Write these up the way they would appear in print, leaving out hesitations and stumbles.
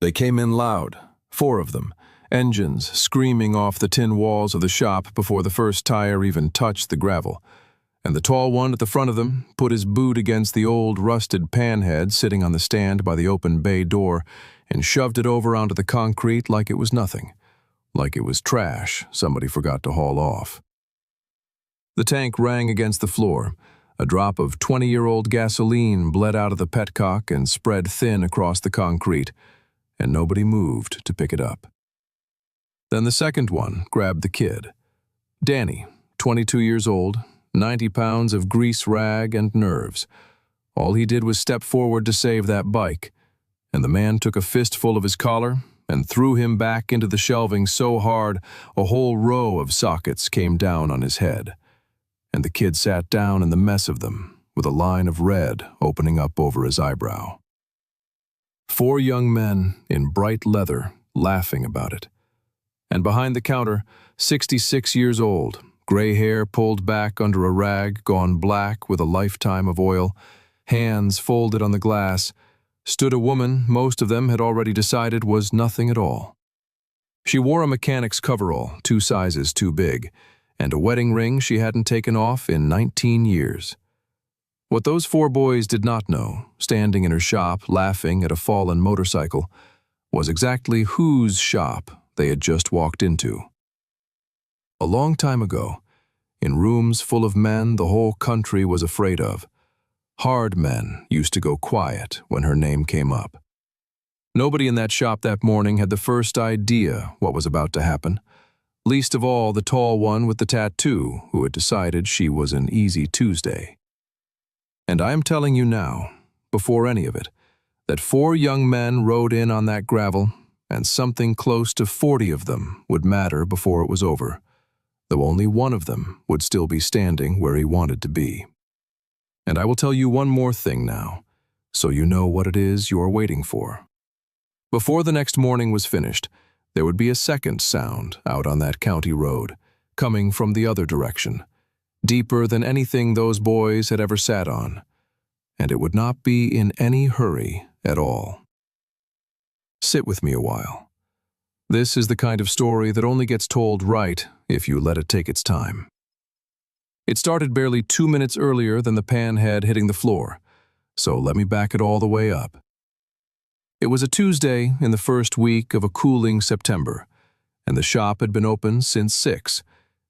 They came in loud, 4 of them, engines screaming off the tin walls of the shop before the first tire even touched the gravel. And the tall one at the front of them put his boot against the old rusted Panhead sitting on the stand by the open bay door and shoved it over onto the concrete like it was nothing, like it was trash somebody forgot to haul off. The tank rang against the floor. A drop of 20-year-old gasoline bled out of the petcock and spread thin across the concrete, and nobody moved to pick it up. Then the second one grabbed the kid. Danny, 22 years old, 90 pounds of grease rag and nerves. All he did was step forward to save that bike, and the man took a fistful of his collar and threw him back into the shelving so hard a whole row of sockets came down on his head. And the kid sat down in the mess of them, with a line of red opening up over his eyebrow. 4 young men in bright leather laughing about it. And behind the counter, 66 years old, gray hair pulled back under a rag gone black with a lifetime of oil, hands folded on the glass, stood a woman most of them had already decided was nothing at all. She wore a mechanic's coverall 2 sizes too big, and a wedding ring she hadn't taken off in 19 years. What those 4 boys did not know, standing in her shop laughing at a fallen motorcycle, was exactly whose shop they had just walked into. A long time ago, in rooms full of men the whole country was afraid of, hard men used to go quiet when her name came up. Nobody in that shop that morning had the first idea what was about to happen, least of all the tall one with the tattoo who had decided she was an easy Tuesday. And I am telling you now, before any of it, that 4 young men rode in on that gravel, and something close to 40 of them would matter before it was over, though only one of them would still be standing where he wanted to be. And I will tell you one more thing now, so you know what it is you are waiting for. Before the next morning was finished, there would be a second sound out on that county road, coming from the other direction, deeper than anything those boys had ever sat on, and it would not be in any hurry at all. Sit with me a while. This is the kind of story that only gets told right if you let it take its time. It started barely 2 minutes earlier than the Panhead hitting the floor, so let me back it all the way up. It was a Tuesday in the first week of a cooling September, and the shop had been open since 6,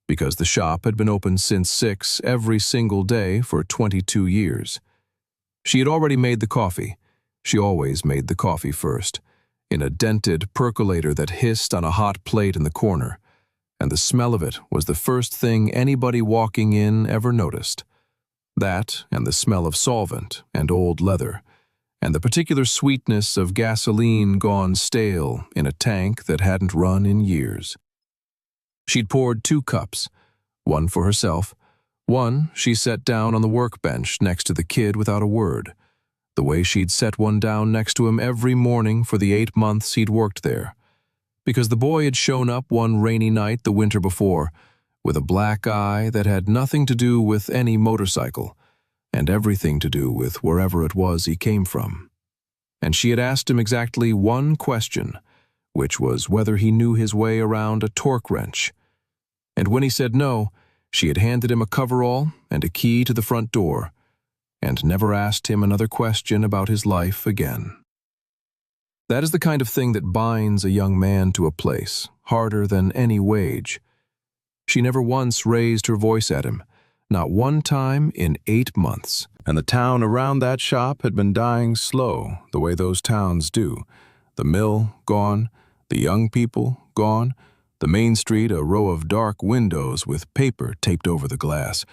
because the shop had been open since 6 every single day for 22 years. She had already made the coffee. She always made the coffee first, in a dented percolator that hissed on a hot plate in the corner, and the smell of it was the first thing anybody walking in ever noticed. That and the smell of solvent and old leather, and the particular sweetness of gasoline gone stale in a tank that hadn't run in years. She'd poured 2 cups, one for herself, one she set down on the workbench next to the kid without a word, the way she'd set one down next to him every morning for the 8 months he'd worked there, because the boy had shown up one rainy night the winter before, with a black eye that had nothing to do with any motorcycle, and everything to do with wherever it was he came from. And she had asked him exactly one question, which was whether he knew his way around a torque wrench. And when he said no, she had handed him a coverall and a key to the front door, and never asked him another question about his life again. That is the kind of thing that binds a young man to a place, harder than any wage. She never once raised her voice at him, not one time in 8 months. And the town around that shop had been dying slow, the way those towns do. The mill gone, the young people gone, the main street a row of dark windows with paper taped over the glass.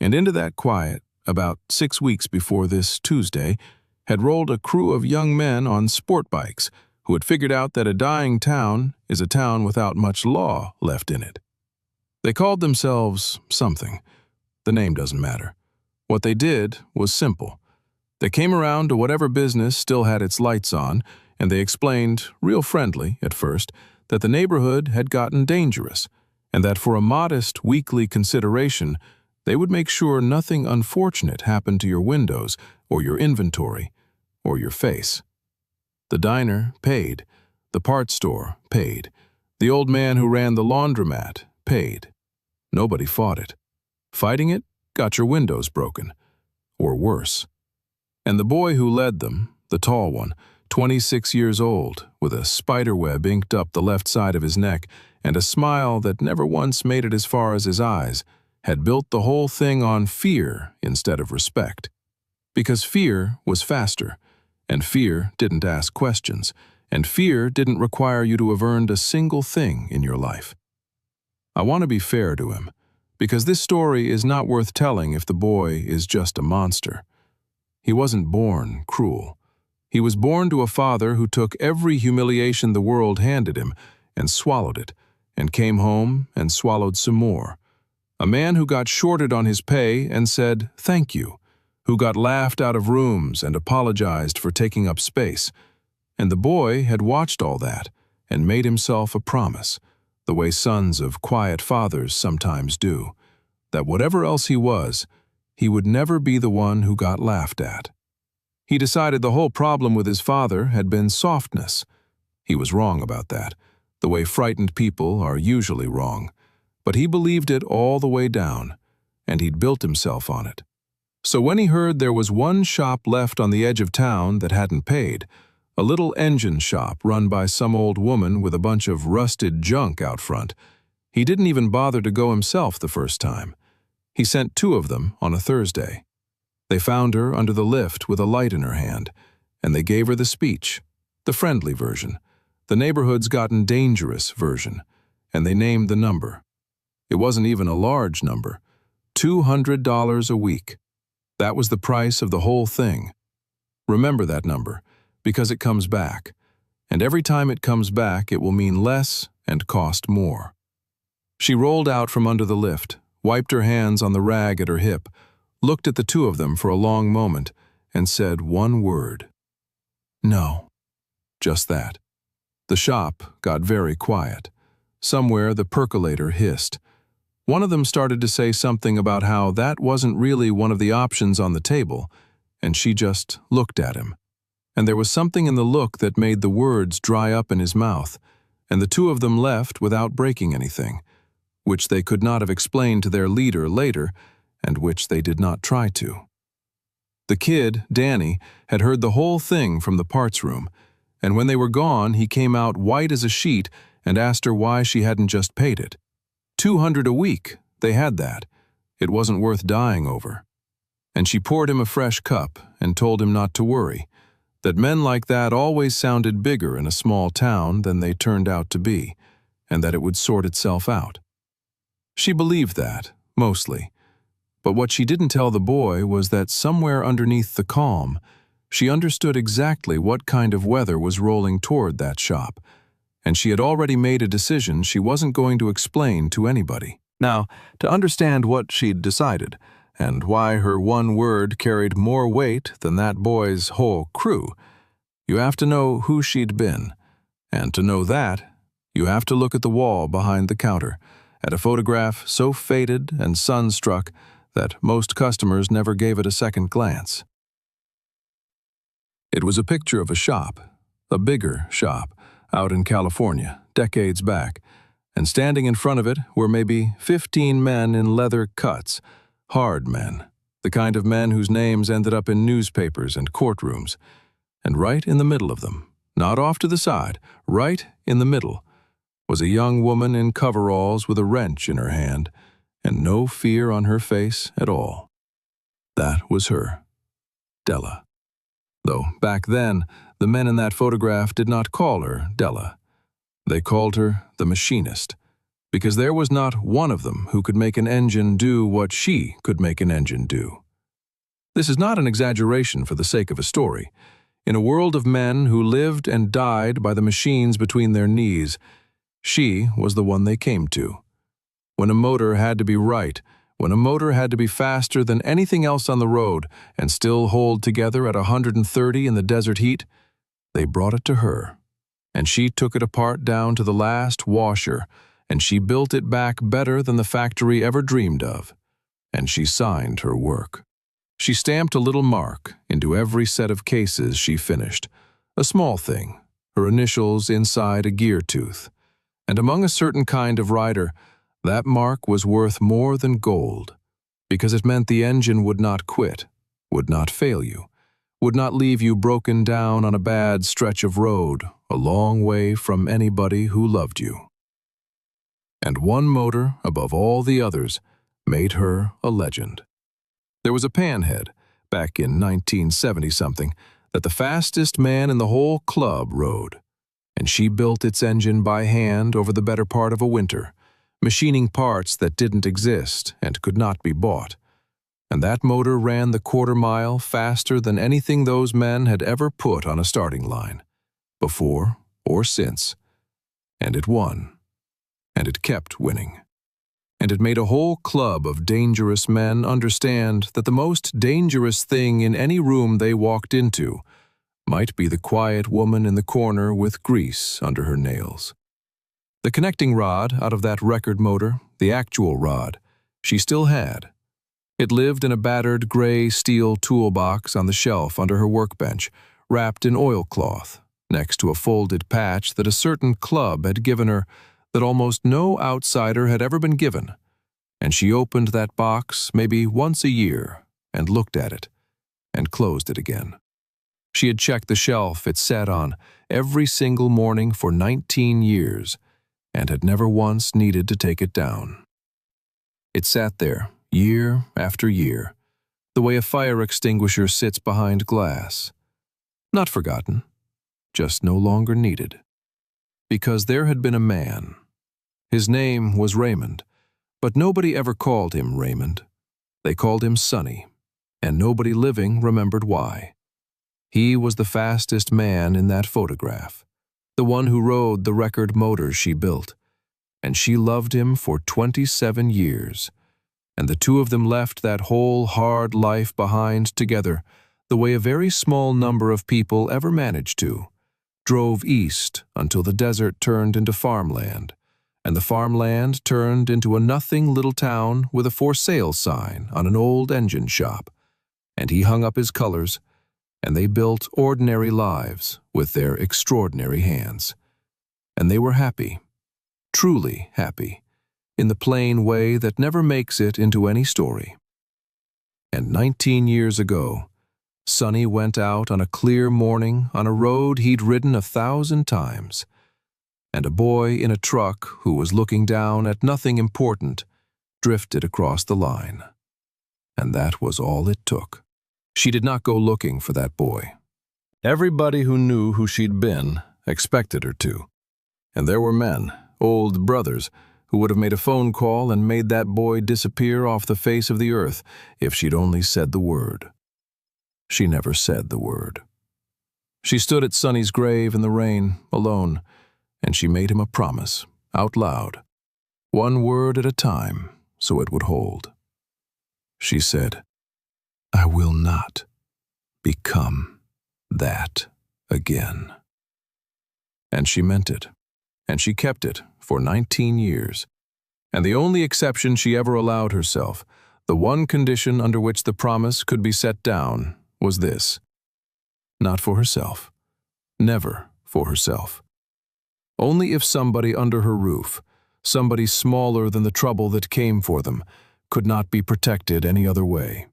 And into that quiet, about 6 weeks before this Tuesday, had rolled a crew of young men on sportbikes who had figured out that a dying town is a town without much law left in it. They called themselves something. The name doesn't matter. What they did was simple. They came around to whatever business still had its lights on, and they explained, real friendly at first, that the neighborhood had gotten dangerous, and that for a modest weekly consideration, they would make sure nothing unfortunate happened to your windows, or your inventory, or your face. The diner paid. The parts store paid. The old man who ran the laundromat paid. Nobody fought it. Fighting it got your windows broken, or worse. And the boy who led them, the tall one, 26 years old, with a spiderweb inked up the left side of his neck and a smile that never once made it as far as his eyes, had built the whole thing on fear instead of respect. Because fear was faster, and fear didn't ask questions, and fear didn't require you to have earned a single thing in your life. I want to be fair to him, because this story is not worth telling if the boy is just a monster. He wasn't born cruel. He was born to a father who took every humiliation the world handed him and swallowed it, and came home and swallowed some more. A man who got shorted on his pay and said, "Thank you," who got laughed out of rooms and apologized for taking up space. And the boy had watched all that and made himself a promise, the way sons of quiet fathers sometimes do, that whatever else he was, he would never be the one who got laughed at. He decided the whole problem with his father had been softness. He was wrong about that, the way frightened people are usually wrong. But he believed it all the way down, and he'd built himself on it. So when he heard there was one shop left on the edge of town that hadn't paid, a little engine shop run by some old woman with a bunch of rusted junk out front, he didn't even bother to go himself the first time. He sent 2 of them on a Thursday. They found her under the lift with a light in her hand, and they gave her the speech, the friendly version, the neighborhood's gotten dangerous version, and they named the number. It wasn't even a large number, $200 a week. That was the price of the whole thing. Remember that number, because it comes back, and every time it comes back it will mean less and cost more. She rolled out from under the lift, wiped her hands on the rag at her hip, looked at the 2 of them for a long moment, and said one word. No. Just that. The shop got very quiet. Somewhere the percolator hissed. One of them started to say something about how that wasn't really one of the options on the table, and she just looked at him. And there was something in the look that made the words dry up in his mouth, and the 2 of them left without breaking anything, which they could not have explained to their leader later, and which they did not try to. The kid, Danny, had heard the whole thing from the parts room, and when they were gone he came out white as a sheet and asked her why she hadn't just paid it. $200 a week, they had that. It wasn't worth dying over. And she poured him a fresh cup and told him not to worry, that men like that always sounded bigger in a small town than they turned out to be, and that it would sort itself out. She believed that, mostly. But what she didn't tell the boy was that somewhere underneath the calm, she understood exactly what kind of weather was rolling toward that shop, and she had already made a decision she wasn't going to explain to anybody. Now, to understand what she'd decided, and why her one word carried more weight than that boy's whole crew, you have to know who she'd been. And to know that, you have to look at the wall behind the counter, at a photograph so faded and sun-struck that most customers never gave it a second glance. It was a picture of a shop, a bigger shop, out in California, decades back, and standing in front of it were maybe 15 men in leather cuts, hard men, the kind of men whose names ended up in newspapers and courtrooms. And right in the middle of them, not off to the side, right in the middle, was a young woman in coveralls with a wrench in her hand, and no fear on her face at all. That was her, Della. Though back then, the men in that photograph did not call her Della. They called her the Machinist, because there was not one of them who could make an engine do what she could make an engine do. This is not an exaggeration for the sake of a story. In a world of men who lived and died by the machines between their knees, she was the one they came to. When a motor had to be right, when a motor had to be faster than anything else on the road and still hold together at 130 in the desert heat, they brought it to her. And she took it apart down to the last washer, and she built it back better than the factory ever dreamed of. And she signed her work. She stamped a little mark into every set of cases she finished, A small thing, her initials inside a gear tooth. And among a certain kind of rider, that mark was worth more than gold, because it meant the engine would not quit, would not fail you, would not leave you broken down on a bad stretch of road, a long way from anybody who loved you. And one motor, above all the others, made her a legend. There was a Panhead, back in 1970-something, that the fastest man in the whole club rode, and she built its engine by hand over the better part of a winter, machining parts that didn't exist and could not be bought. And that motor ran the quarter-mile faster than anything those men had ever put on a starting line, before or since. And it won. And it kept winning. And it made a whole club of dangerous men understand that the most dangerous thing in any room they walked into might be the quiet woman in the corner with grease under her nails. The connecting rod out of that record motor, the actual rod, she still had. It lived in a battered gray steel toolbox on the shelf under her workbench, wrapped in oilcloth, next to a folded patch that a certain club had given her that almost no outsider had ever been given, and she opened that box maybe once a year and looked at it and closed it again. She had checked the shelf it sat on every single morning for 19 years and had never once needed to take it down. It sat there, year after year, the way a fire extinguisher sits behind glass. Not forgotten, just no longer needed. Because there had been a man. His name was Raymond, but nobody ever called him Raymond. They called him Sonny, and nobody living remembered why. He was the fastest man in that photograph, the one who rode the record motors she built, and she loved him for 27 years. And the two of them left that whole hard life behind together, the way a very small number of people ever managed to. Drove east until the desert turned into farmland, and the farmland turned into a nothing little town with a for sale sign on an old engine shop. And he hung up his colors, and they built ordinary lives with their extraordinary hands. And they were happy, truly happy, in the plain way that never makes it into any story. And 19 years ago, Sonny went out on a clear morning on a road he'd ridden 1,000 times, and a boy in a truck who was looking down at nothing important drifted across the line. And that was all it took. She did not go looking for that boy. Everybody who knew who she'd been expected her to. And there were men, old brothers, who would have made a phone call and made that boy disappear off the face of the earth if she'd only said the word. She never said the word. She stood at Sonny's grave in the rain, alone, and she made him a promise, out loud, one word at a time, so it would hold. She said, "I will not become that again." And she meant it, and she kept it for 19 years. And the only exception she ever allowed herself, the one condition under which the promise could be set down, was this: not for herself, never for herself. Only if somebody under her roof, somebody smaller than the trouble that came for them, could not be protected any other way.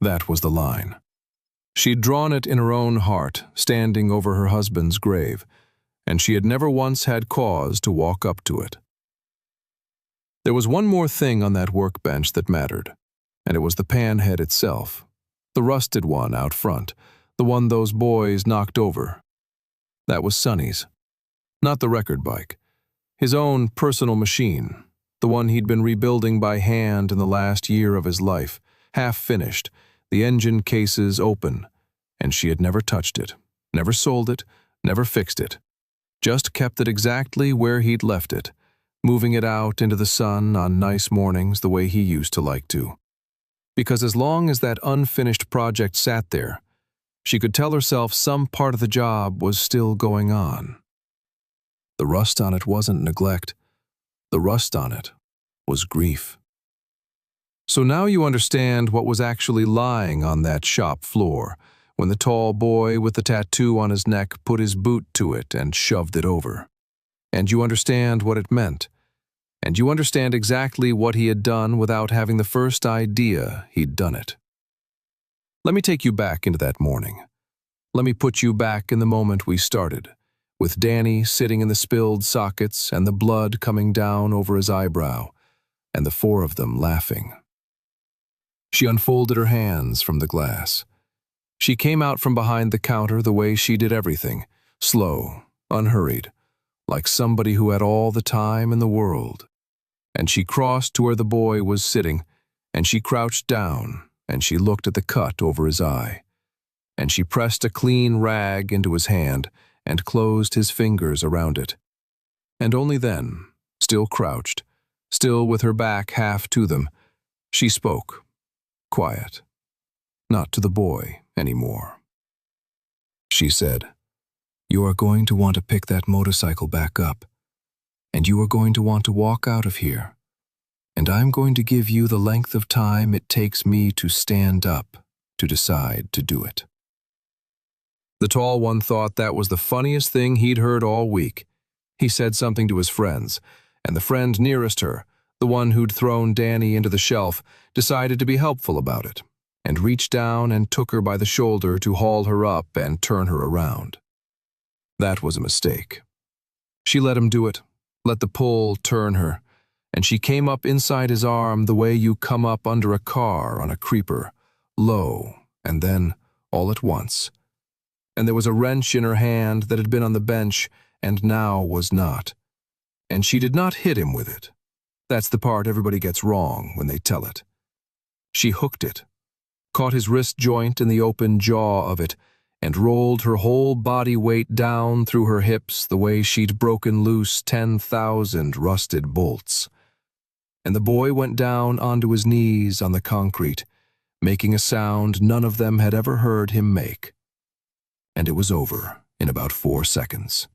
That was the line. She'd drawn it in her own heart, standing over her husband's grave, and she had never once had cause to walk up to it. There was one more thing on that workbench that mattered, and it was the Panhead itself, the rusted one out front, the one those boys knocked over. That was Sonny's, not the record bike, his own personal machine, the one he'd been rebuilding by hand in the last year of his life, half finished, the engine cases open, and she had never touched it, never sold it, never fixed it. Just kept it exactly where he'd left it, moving it out into the sun on nice mornings the way he used to like to. Because as long as that unfinished project sat there, she could tell herself some part of the job was still going on. The rust on it wasn't neglect. The rust on it was grief. So now you understand what was actually lying on that shop floor, when the tall boy with the tattoo on his neck put his boot to it and shoved it over. And you understand what it meant. And you understand exactly what he had done without having the first idea he'd done it. Let me take you back into that morning. Let me put you back in the moment we started, with Danny sitting in the spilled sockets and the blood coming down over his eyebrow, and the four of them laughing. She unfolded her hands from the glass. She came out from behind the counter the way she did everything, slow, unhurried, like somebody who had all the time in the world. And she crossed to where the boy was sitting, and she crouched down, and she looked at the cut over his eye. And she pressed a clean rag into his hand and closed his fingers around it. And only then, still crouched, still with her back half to them, she spoke, quiet, not to the boy anymore. She said, "You are going to want to pick that motorcycle back up, and you are going to want to walk out of here, and I'm going to give you the length of time it takes me to stand up to decide to do it." The tall one thought that was the funniest thing he'd heard all week. He said something to his friends, and the friend nearest her, the one who'd thrown Danny into the shelf, decided to be helpful about it, and reached down and took her by the shoulder to haul her up and turn her around. That was a mistake. She let him do it, let the pull turn her, and she came up inside his arm the way you come up under a car on a creeper, low, and then, all at once. And there was a wrench in her hand that had been on the bench and now was not. And she did not hit him with it. That's the part everybody gets wrong when they tell it. She hooked it, caught his wrist joint in the open jaw of it, and rolled her whole body weight down through her hips the way she'd broken loose 10,000 rusted bolts. And the boy went down onto his knees on the concrete, making a sound none of them had ever heard him make. And it was over in about 4 seconds.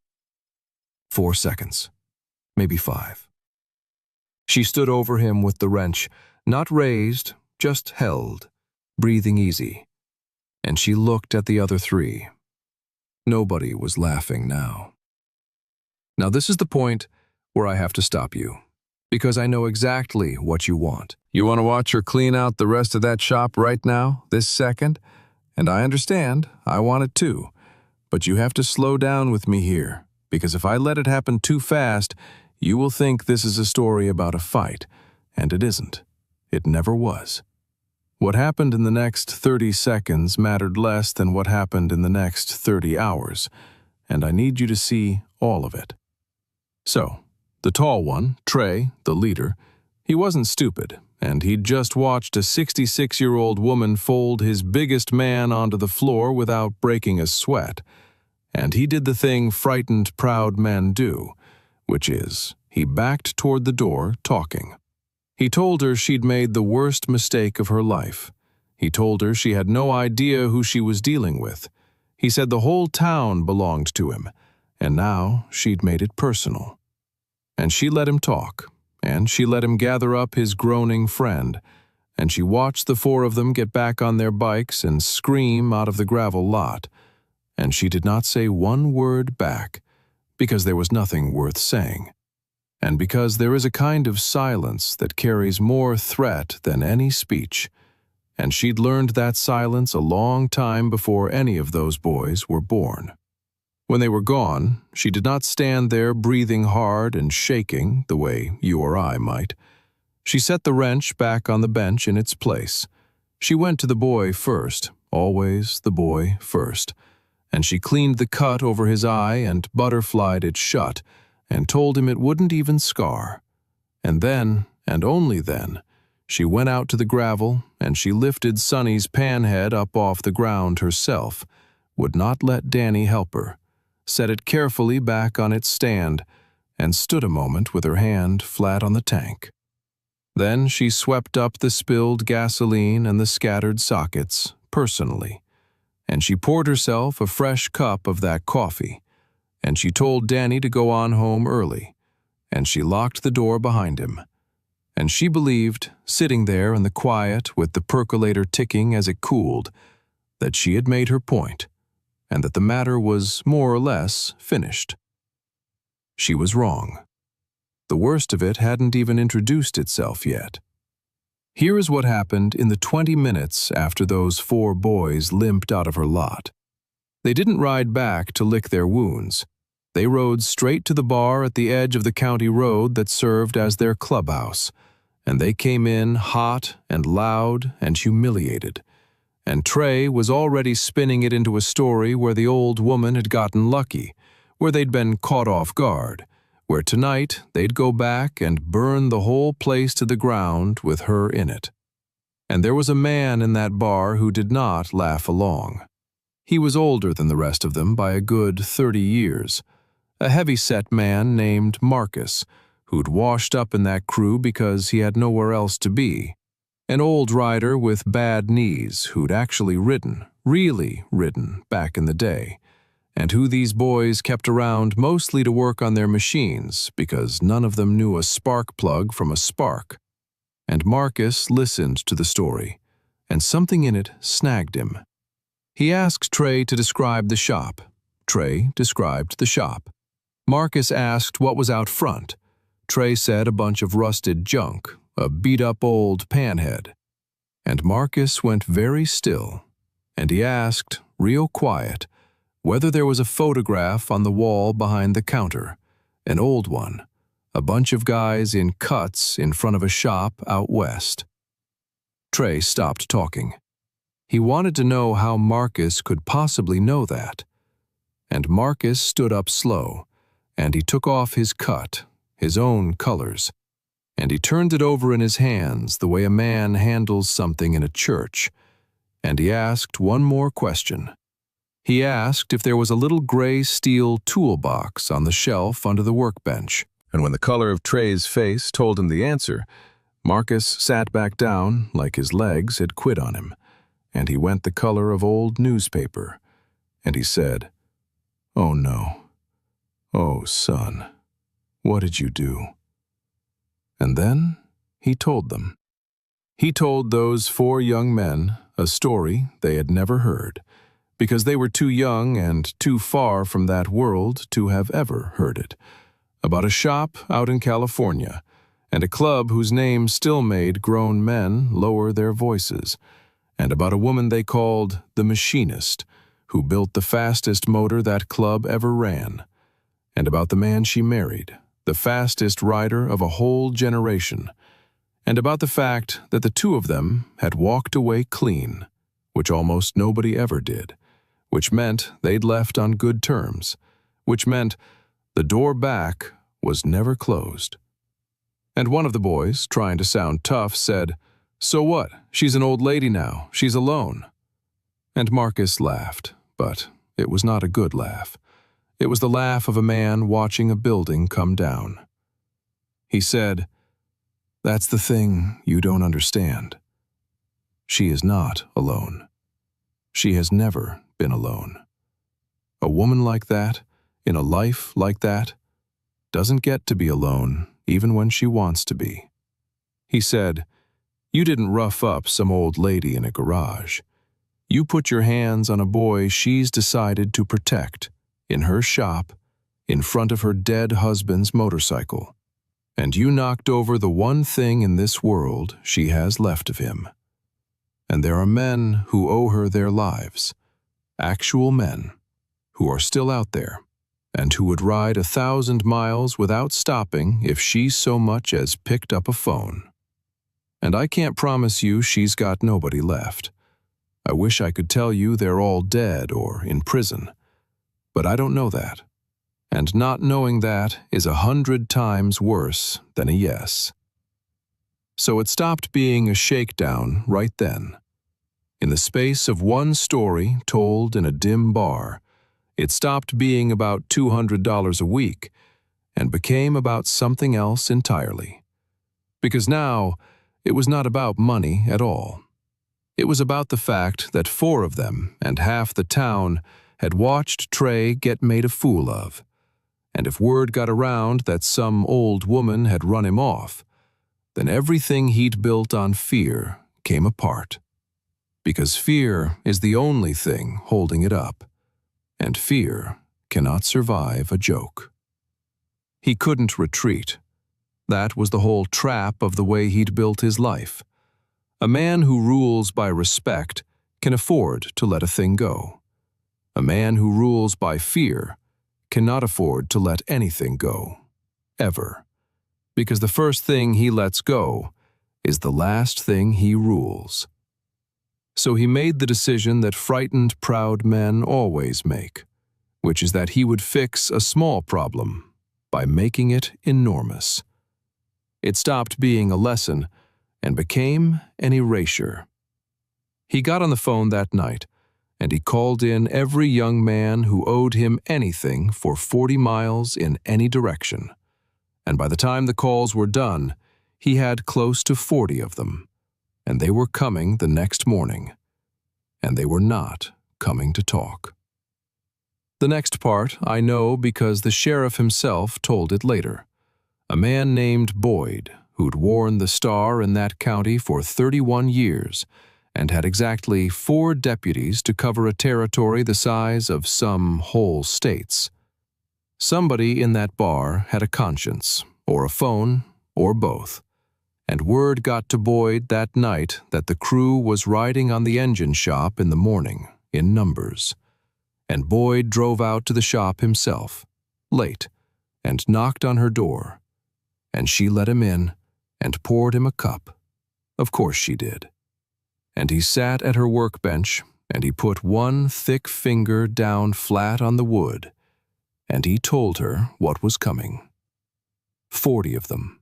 4 seconds, maybe 5. She stood over him with the wrench, not raised, just held, breathing easy. And she looked at the other three. Nobody was laughing now. Now this is the point where I have to stop you, because I know exactly what you want. You want to watch her clean out the rest of that shop right now, this second? And I understand, I want it too. But you have to slow down with me here, because if I let it happen too fast, you will think this is a story about a fight, and it isn't. It never was. What happened in the next 30 seconds mattered less than what happened in the next 30 hours, and I need you to see all of it. So, the tall one, Trey, the leader, he wasn't stupid, and he'd just watched a 66-year-old woman fold his biggest man onto the floor without breaking a sweat. And he did the thing frightened, proud men do, which is, he backed toward the door, talking. He told her she'd made the worst mistake of her life. He told her she had no idea who she was dealing with. He said the whole town belonged to him, and now she'd made it personal. And she let him talk, and she let him gather up his groaning friend, and she watched the four of them get back on their bikes and scream out of the gravel lot. And she did not say one word back, because there was nothing worth saying. And because there is a kind of silence that carries more threat than any speech, and she'd learned that silence a long time before any of those boys were born. When they were gone, she did not stand there breathing hard and shaking the way you or I might. She set the wrench back on the bench in its place. She went to the boy first, always the boy first, and she cleaned the cut over his eye and butterflied it shut, and told him it wouldn't even scar. And then, and only then, she went out to the gravel and she lifted Sonny's Panhead up off the ground herself, would not let Danny help her, set it carefully back on its stand, and stood a moment with her hand flat on the tank. Then she swept up the spilled gasoline and the scattered sockets, personally, and she poured herself a fresh cup of that coffee, and she told Danny to go on home early, and she locked the door behind him. And she believed, sitting there in the quiet with the percolator ticking as it cooled, that she had made her point, and that the matter was more or less finished. She was wrong. The worst of it hadn't even introduced itself yet. Here is what happened in the 20 minutes after those 4 boys limped out of her lot. They didn't ride back to lick their wounds. They rode straight to the bar at the edge of the county road that served as their clubhouse, and they came in hot and loud and humiliated. And Trey was already spinning it into a story where the old woman had gotten lucky, where they'd been caught off guard, where tonight they'd go back and burn the whole place to the ground with her in it. And there was a man in that bar who did not laugh along. He was older than the rest of them by a good 30 years, a heavy-set man named Marcus, who'd washed up in that crew because he had nowhere else to be. An old rider with bad knees who'd actually ridden, really ridden, back in the day, and who these boys kept around mostly to work on their machines because none of them knew a spark plug from a spark. And Marcus listened to the story, and something in it snagged him. He asked Trey to describe the shop. Trey described the shop. Marcus asked what was out front. Trey said a bunch of rusted junk, a beat-up old Panhead. And Marcus went very still, and he asked, real quiet, whether there was a photograph on the wall behind the counter, an old one, a bunch of guys in cuts in front of a shop out west. Trey stopped talking. He wanted to know how Marcus could possibly know that. And Marcus stood up slow, and he took off his cut, his own colors, and he turned it over in his hands the way a man handles something in a church, and he asked one more question. He asked if there was a little gray steel toolbox on the shelf under the workbench, and when the color of Trey's face told him the answer, Marcus sat back down like his legs had quit on him, and he went the color of old newspaper, and he said, "Oh no. Oh, son, what did you do?" And then he told them. He told those 4 young men a story they had never heard, because they were too young and too far from that world to have ever heard it, about a shop out in California, and a club whose name still made grown men lower their voices, and about a woman they called the Machinist, who built the fastest motor that club ever ran, and about the man she married, the fastest rider of a whole generation, and about the fact that the 2 of them had walked away clean, which almost nobody ever did, which meant they'd left on good terms, which meant the door back was never closed. And one of the boys, trying to sound tough, said, "So what? She's an old lady now. She's alone." And Marcus laughed, but it was not a good laugh. It was the laugh of a man watching a building come down. He said, "That's the thing you don't understand. She is not alone. She has never been alone. A woman like that, in a life like that, doesn't get to be alone even when she wants to be." He said, "You didn't rough up some old lady in a garage. You put your hands on a boy she's decided to protect, in her shop, in front of her dead husband's motorcycle. And you knocked over the one thing in this world she has left of him. And there are men who owe her their lives, actual men, who are still out there, and who would ride 1,000 miles without stopping if she so much as picked up a phone. And I can't promise you she's got nobody left. I wish I could tell you they're all dead or in prison. But I don't know that. And not knowing that is 100 times worse than a yes." So it stopped being a shakedown right then. In the space of one story told in a dim bar, it stopped being about $200 a week and became about something else entirely. Because now, it was not about money at all. It was about the fact that 4 of them and half the town had watched Trey get made a fool of, and if word got around that some old woman had run him off, then everything he'd built on fear came apart. because fear is the only thing holding it up, and fear cannot survive a joke. He couldn't retreat. That was the whole trap of the way he'd built his life. A man who rules by respect can afford to let a thing go. A man who rules by fear cannot afford to let anything go, ever, because the first thing he lets go is the last thing he rules. So he made the decision that frightened, proud men always make, which is that he would fix a small problem by making it enormous. It stopped being a lesson and became an erasure. He got on the phone that night, and he called in every young man who owed him anything for 40 miles in any direction. And by the time the calls were done, he had close to 40 of them, and they were coming the next morning, and they were not coming to talk. The next part I know because the sheriff himself told it later. A man named Boyd, who'd worn the star in that county for 31 years, and had exactly 4 deputies to cover a territory the size of some whole states. Somebody in that bar had a conscience, or a phone, or both, and word got to Boyd that night that the crew was riding on the engine shop in the morning, in numbers. And Boyd drove out to the shop himself, late, and knocked on her door, and she let him in and poured him a cup. Of course she did. And he sat at her workbench, and he put one thick finger down flat on the wood, and he told her what was coming. 40 of them,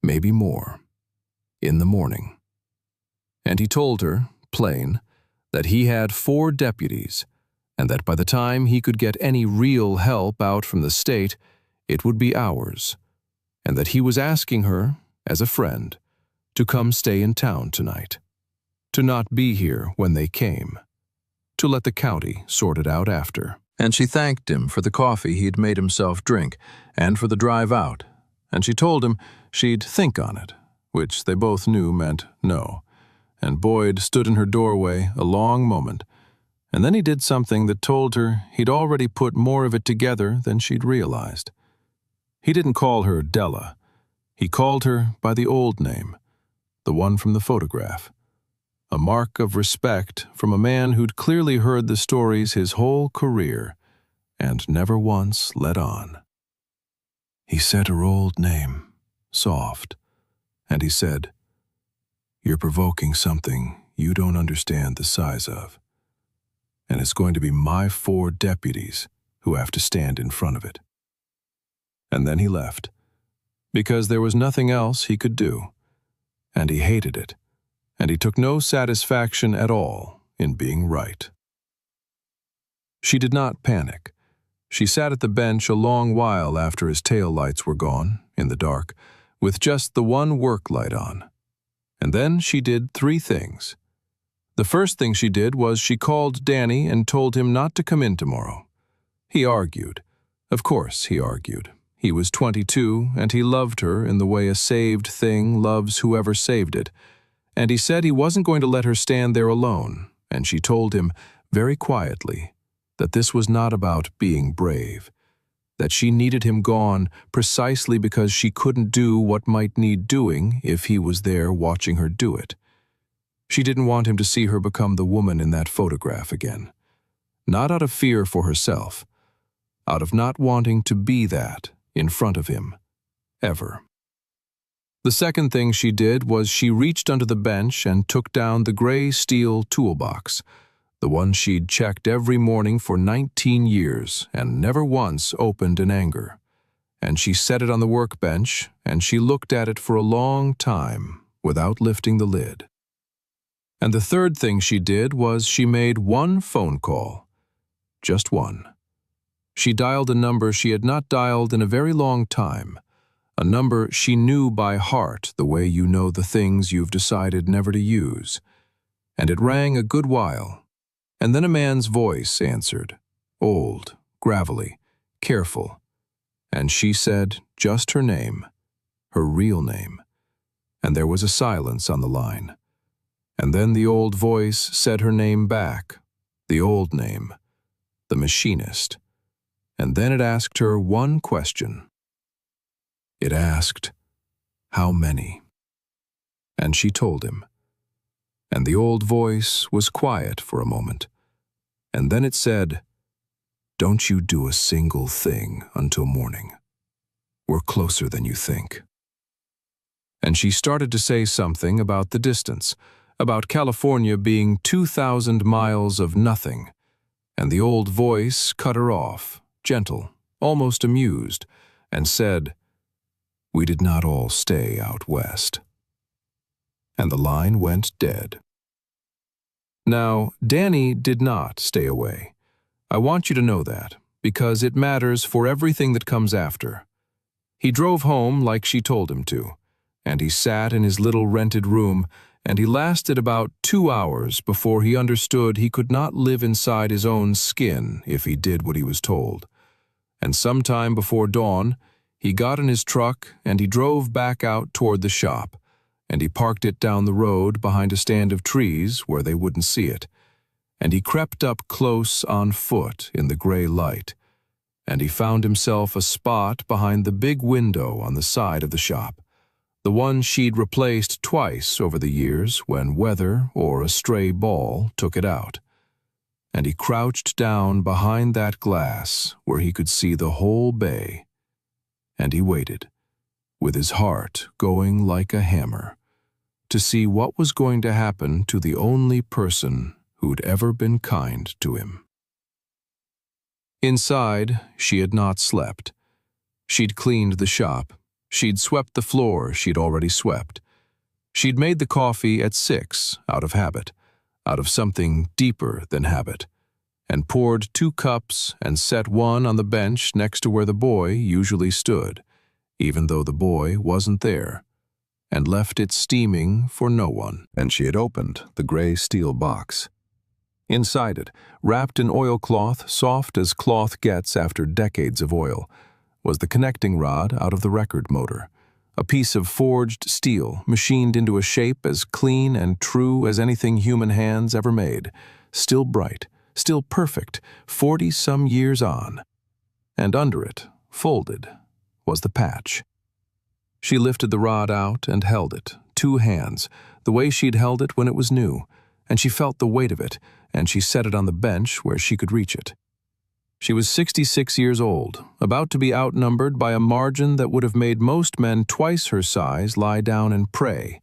maybe more, in the morning. And he told her, plain, that he had 4 deputies, and that by the time he could get any real help out from the state, it would be hours, and that he was asking her, as a friend, to come stay in town tonight, to not be here when they came, to let the county sort it out after. And she thanked him for the coffee he'd made himself drink, and for the drive out, and she told him she'd think on it, which they both knew meant no. And Boyd stood in her doorway a long moment, and then he did something that told her he'd already put more of it together than she'd realized. He didn't call her Della. He called her by the old name, the one from the photograph. A mark of respect from a man who'd clearly heard the stories his whole career and never once let on. He said her old name, soft, and he said, "You're provoking something you don't understand the size of, and it's going to be my 4 deputies who have to stand in front of it." And then he left, because there was nothing else he could do, and he hated it, and he took no satisfaction at all in being right. She did not panic. She sat at the bench a long while after his tail lights were gone, in the dark, with just the one work light on. And then she did 3 things. The first thing she did was she called Danny and told him not to come in tomorrow. He argued. Of course he argued. He was 22, and he loved her in the way a saved thing loves whoever saved it. And he said he wasn't going to let her stand there alone, and she told him, very quietly, that this was not about being brave, that she needed him gone precisely because she couldn't do what might need doing if he was there watching her do it. She didn't want him to see her become the woman in that photograph again. Not out of fear for herself, out of not wanting to be that in front of him, ever. The second thing she did was she reached under the bench and took down the gray steel toolbox, the one she'd checked every morning for 19 years and never once opened in anger. And she set it on the workbench, and she looked at it for a long time without lifting the lid. And the third thing she did was she made one phone call. Just one. She dialed a number she had not dialed in a very long time, a number she knew by heart the way you know the things you've decided never to use. And it rang a good while, and then a man's voice answered, old, gravelly, careful, and she said just her name, her real name, and there was a silence on the line. And then the old voice said her name back, the old name, the Machinist. And then it asked her one question. It asked, how many? And she told him. And the old voice was quiet for a moment. And then it said, don't you do a single thing until morning. We're closer than you think. And she started to say something about the distance, about California being 2,000 miles of nothing. And the old voice cut her off, gentle, almost amused, and said, we did not all stay out west. And the line went dead. Now, Danny did not stay away. I want you to know that, because it matters for everything that comes after. He drove home like she told him to, and he sat in his little rented room, and he lasted about 2 hours before he understood he could not live inside his own skin if he did what he was told. And sometime before dawn, he got in his truck and he drove back out toward the shop, and he parked it down the road behind a stand of trees where they wouldn't see it. And he crept up close on foot in the gray light, and he found himself a spot behind the big window on the side of the shop, the one she'd replaced twice over the years when weather or a stray ball took it out. And he crouched down behind that glass where he could see the whole bay, and he waited, with his heart going like a hammer, to see what was going to happen to the only person who'd ever been kind to him. Inside, she had not slept. She'd cleaned the shop. She'd swept the floor she'd already swept. She'd made the coffee at 6 out of habit, out of something deeper than habit, and poured 2 cups and set one on the bench next to where the boy usually stood, even though the boy wasn't there, and left it steaming for no one. And she had opened the gray steel box. Inside it, wrapped in oilcloth soft as cloth gets after decades of oil, was the connecting rod out of the record motor, a piece of forged steel machined into a shape as clean and true as anything human hands ever made, still bright, still perfect, 40-some years on. And under it, folded, was the patch. She lifted the rod out and held it, 2 hands, the way she'd held it when it was new, and she felt the weight of it, and she set it on the bench where she could reach it. She was 66 years old, about to be outnumbered by a margin that would have made most men twice her size lie down and pray.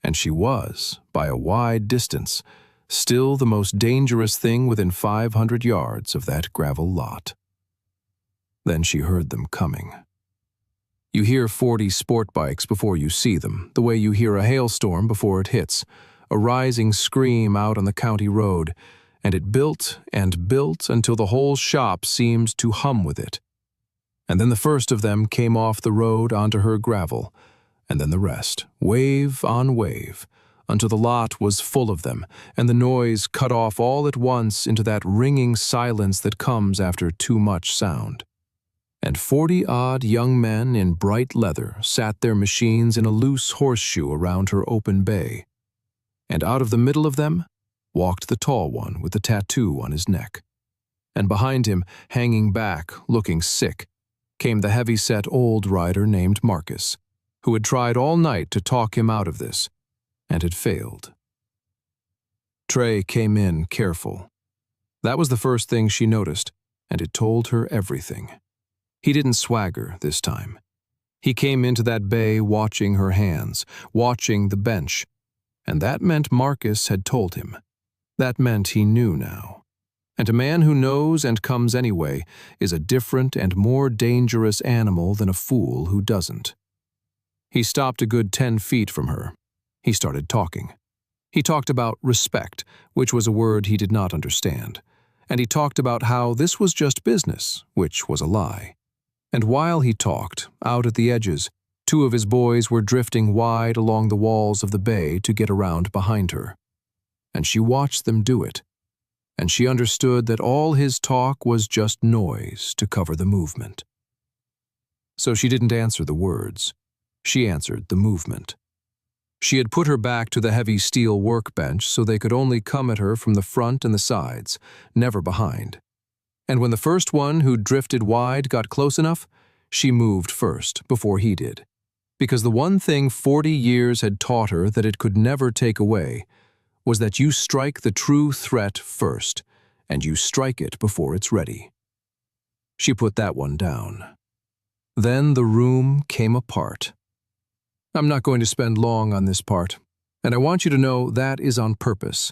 And she was, by a wide distance, still the most dangerous thing within 500 yards of that gravel lot. Then she heard them coming. You hear 40 sport bikes before you see them, the way you hear a hailstorm before it hits, a rising scream out on the county road, and it built and built until the whole shop seemed to hum with it. And then the first of them came off the road onto her gravel, and then the rest, wave on wave, until the lot was full of them, and the noise cut off all at once into that ringing silence that comes after too much sound. And 40-odd young men in bright leather sat their machines in a loose horseshoe around her open bay. And out of the middle of them walked the tall one with the tattoo on his neck. And behind him, hanging back, looking sick, came the heavy-set old rider named Marcus, who had tried all night to talk him out of this, and had failed. Trey came in careful. That was the first thing she noticed, and it told her everything. He didn't swagger this time. He came into that bay watching her hands, watching the bench, and that meant Marcus had told him. That meant he knew now. And a man who knows and comes anyway is a different and more dangerous animal than a fool who doesn't. He stopped a good 10 feet from her. He started talking. He talked about respect, which was a word he did not understand. And he talked about how this was just business, which was a lie. And while he talked, out at the edges, 2 of his boys were drifting wide along the walls of the bay to get around behind her. And she watched them do it. And she understood that all his talk was just noise to cover the movement. So she didn't answer the words. She answered the movement. She had put her back to the heavy steel workbench so they could only come at her from the front and the sides, never behind. And when the first one who drifted wide got close enough, she moved first, before he did. Because the one thing 40 years had taught her that it could never take away was that you strike the true threat first, and you strike it before it's ready. She put that one down. Then the room came apart. I'm not going to spend long on this part, and I want you to know that is on purpose.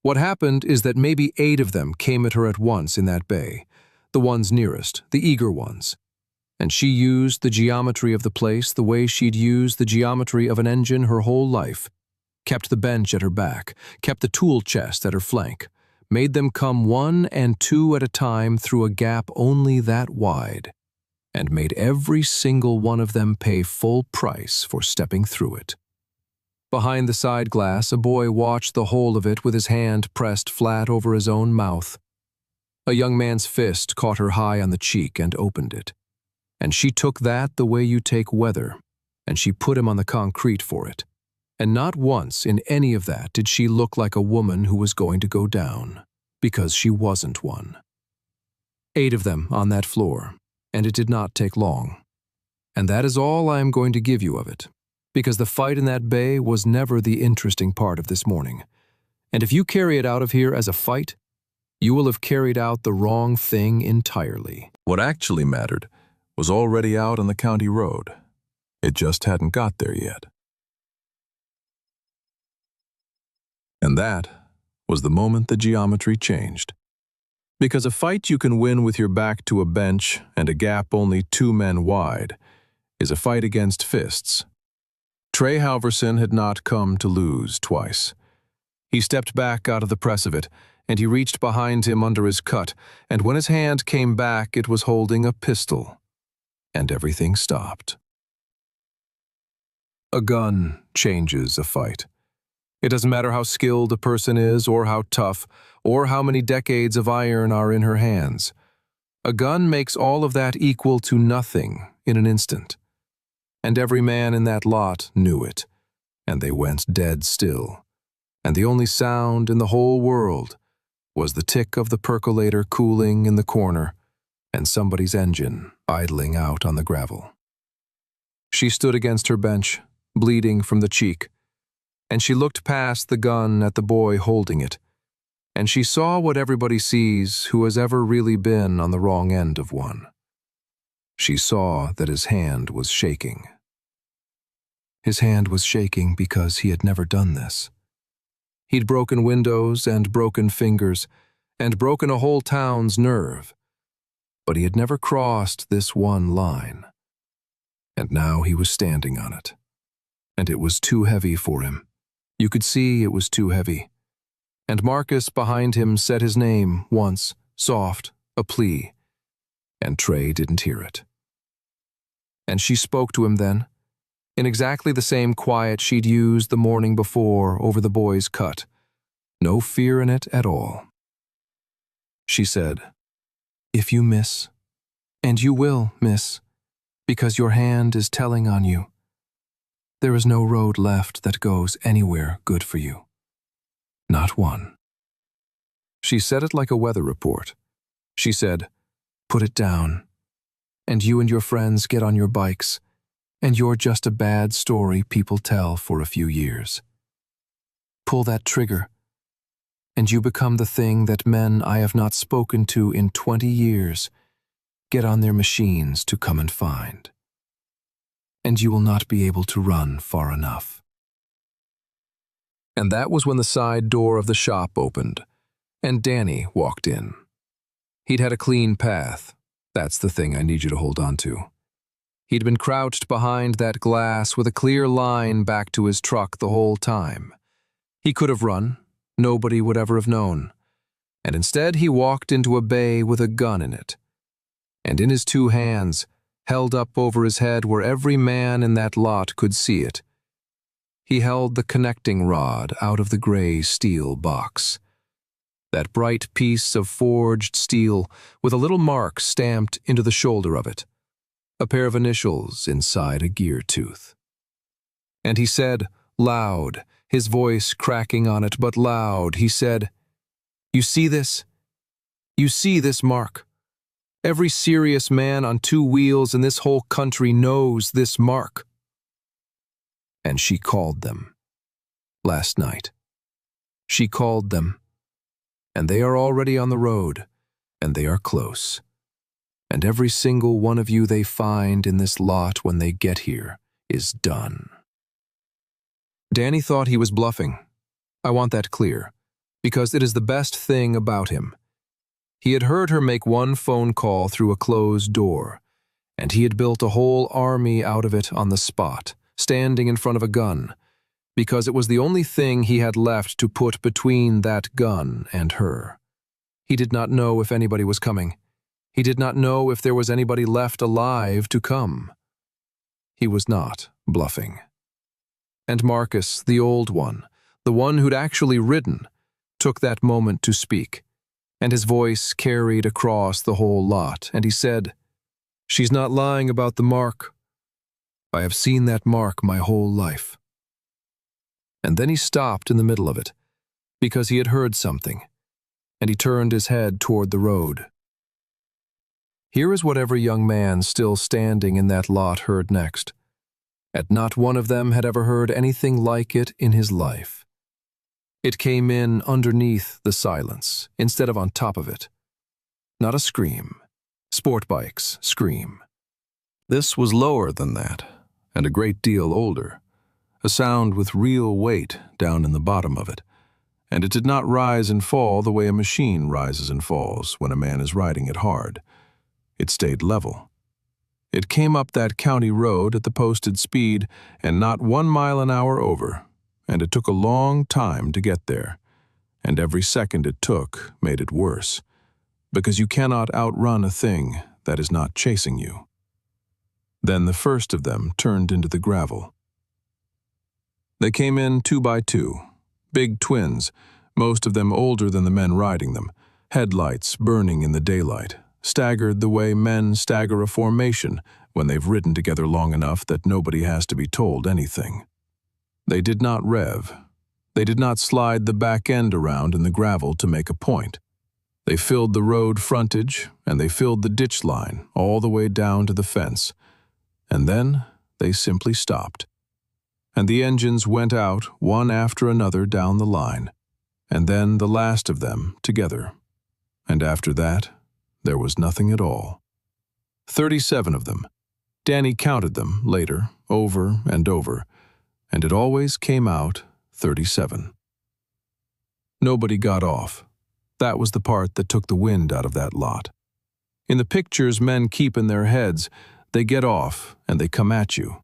What happened is that maybe 8 of them came at her at once in that bay, the ones nearest, the eager ones. And she used the geometry of the place the way she'd used the geometry of an engine her whole life, kept the bench at her back, kept the tool chest at her flank, made them come 1 and 2 at a time through a gap only that wide, and made every single one of them pay full price for stepping through it. Behind the side glass, a boy watched the whole of it with his hand pressed flat over his own mouth. A young man's fist caught her high on the cheek and opened it. And she took that the way you take weather, and she put him on the concrete for it. And not once in any of that did she look like a woman who was going to go down, because she wasn't one. 8 of them on that floor, and it did not take long. And that is all I am going to give you of it, because the fight in that bay was never the interesting part of this morning. And if you carry it out of here as a fight, you will have carried out the wrong thing entirely. What actually mattered was already out on the county road. It just hadn't got there yet. And that was the moment the geometry changed. Because a fight you can win with your back to a bench and a gap only 2 men wide is a fight against fists. Trey Halverson had not come to lose twice. He stepped back out of the press of it, and he reached behind him under his cut, and when his hand came back it was holding a pistol. And everything stopped. A gun changes a fight. It doesn't matter how skilled a person is, or how tough, or how many decades of iron are in her hands. A gun makes all of that equal to nothing in an instant. And every man in that lot knew it, and they went dead still. And the only sound in the whole world was the tick of the percolator cooling in the corner, and somebody's engine idling out on the gravel. She stood against her bench, bleeding from the cheek, and she looked past the gun at the boy holding it, and she saw what everybody sees who has ever really been on the wrong end of one. She saw that his hand was shaking. His hand was shaking because he had never done this. He'd broken windows and broken fingers, and broken a whole town's nerve, but he had never crossed this one line. And now he was standing on it. And it was too heavy for him. You could see it was too heavy. And Marcus behind him said his name once, soft, a plea. And Trey didn't hear it. And she spoke to him then, in exactly the same quiet she'd used the morning before over the boy's cut. No fear in it at all. She said, "If you miss, and you will miss, because your hand is telling on you, there is no road left that goes anywhere good for you. Not one." She said it like a weather report. She said, "Put it down, and you and your friends get on your bikes, and you're just a bad story people tell for a few years. Pull that trigger, and you become the thing that men I have not spoken to in 20 years get on their machines to come and find. And you will not be able to run far enough." And that was when the side door of the shop opened, and Danny walked in. He'd had a clean path. That's the thing I need you to hold on to. He'd been crouched behind that glass with a clear line back to his truck the whole time. He could have run. Nobody would ever have known. And instead he walked into a bay with a gun in it. And in his 2 hands, held up over his head where every man in that lot could see it, he held the connecting rod out of the gray steel box. That bright piece of forged steel with a little mark stamped into the shoulder of it, a pair of initials inside a gear tooth. And he said, Loud, his voice cracking on it, but loud, he said, "You see this? You see this mark? Every serious man on two wheels in this whole country knows this mark." And she called them. Last night. She called them. And they are already on the road, and they are close. And every single one of you they find in this lot when they get here is done. Danny thought he was bluffing. I want that clear, because it is the best thing about him. He had heard her make one phone call through a closed door, and he had built a whole army out of it on the spot, standing in front of a gun, because it was the only thing he had left to put between that gun and her. He did not know if anybody was coming. He did not know if there was anybody left alive to come. He was not bluffing. And Marcus, the old one, the one who'd actually ridden, took that moment to speak, and his voice carried across the whole lot, and he said, "She's not lying about the mark. I have seen that mark my whole life." And then he stopped in the middle of it, because he had heard something, and he turned his head toward the road. Here is what every young man still standing in that lot heard next, and not one of them had ever heard anything like it in his life. It came in underneath the silence, instead of on top of it. Not a scream. Sportbike's scream. This was lower than that, and a great deal older. A sound with real weight down in the bottom of it, and it did not rise and fall the way a machine rises and falls when a man is riding it hard. It stayed level. It came up that county road at the posted speed and not 1 mile an hour over, and it took a long time to get there, and every second it took made it worse, because you cannot outrun a thing that is not chasing you. Then the first of them turned into the gravel. They came in 2 by 2, big twins, most of them older than the men riding them, headlights burning in the daylight, staggered the way men stagger a formation when they've ridden together long enough that nobody has to be told anything. They did not rev. They did not slide the back end around in the gravel to make a point. They filled the road frontage, and they filled the ditch line all the way down to the fence, and then they simply stopped. And the engines went out one after another down the line, and then the last of them together. And after that, there was nothing at all. 37 of them. Danny counted them later, over and over, and it always came out 37. Nobody got off. That was the part that took the wind out of that lot. In the pictures men keep in their heads, they get off and they come at you.